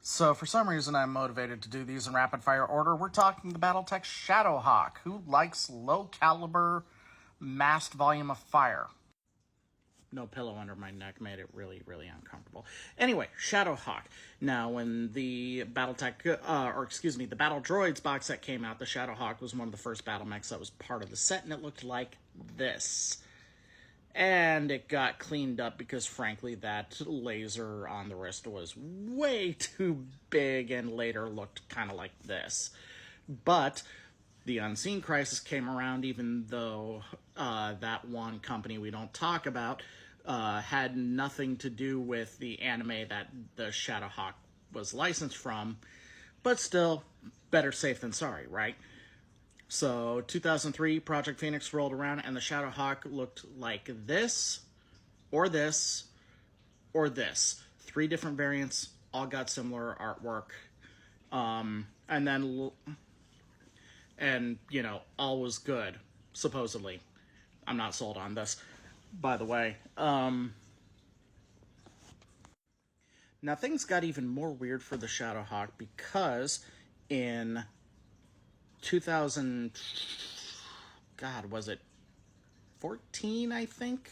So for some reason I'm motivated to do these in rapid fire order. We're talking the Battletech Shadowhawk. Who likes low caliber massed volume of fire? No pillow under my neck made it really, really uncomfortable. Anyway, Shadowhawk. Now, when the Battletech, the Battle Droids box set came out, the Shadowhawk was one of the first battle mechs that was part of the set, and it looked like this. And it got cleaned up because, frankly, that laser on the wrist was way too big and later looked kind of like this. But the Unseen Crisis came around, even though that one company we don't talk about had nothing to do with the anime that the Shadowhawk was licensed from. But still, better safe than sorry, right? So, 2003, Project Phoenix rolled around, and the Shadowhawk looked like this, or this, or this. 3 different variants, all got similar artwork. And all was good, supposedly. I'm not sold on this, by the way. Now, things got even more weird for the Shadowhawk because in 2000, God, was it 14, I think?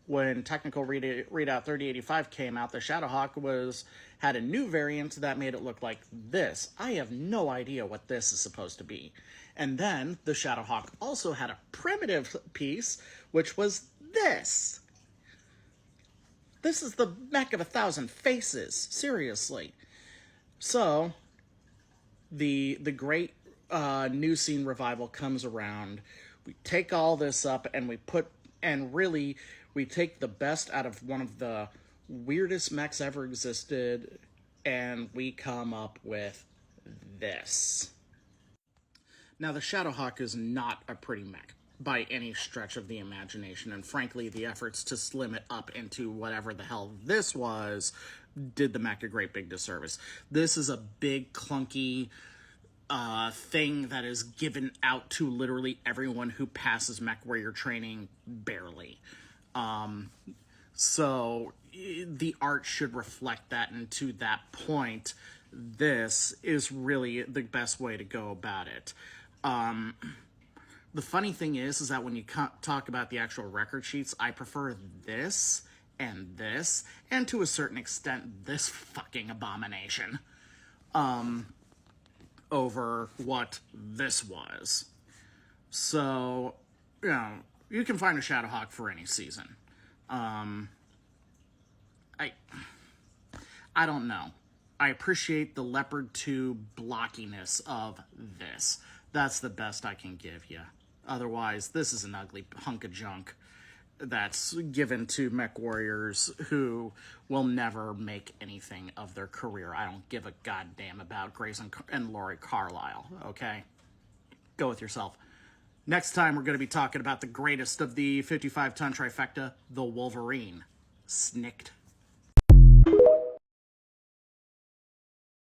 When Technical Readout 3085 came out, the Shadowhawk had a new variant that made it look like this. I have no idea what this is supposed to be. And then the Shadowhawk also had a primitive piece, which was this. This is the mech of 1,000 faces, seriously. So, the great new scene revival comes around. We take all this up and we take the best out of one of the weirdest mechs ever existed, and we come up with this. Now, the Shadowhawk is not a pretty mech by any stretch of the imagination, and frankly, the efforts to slim it up into whatever the hell this was did the mech a great big disservice. This is a big, clunky thing that is given out to literally everyone who passes mech warrior training barely. So the art should reflect that, and to that point, this is really the best way to go about it. The funny thing is that when you talk about the actual record sheets, I prefer this, and to a certain extent, this fucking abomination, over what this was. So, you can find a Shadowhawk for any season. I don't know. I appreciate the Leopard 2 blockiness of this. That's the best I can give you. Otherwise, this is an ugly hunk of junk that's given to mech warriors who will never make anything of their career. I don't give a goddamn about Grace and Lori Carlisle, okay? Go with yourself. Next time, we're going to be talking about the greatest of the 55-ton trifecta, the Wolverine. Snicked.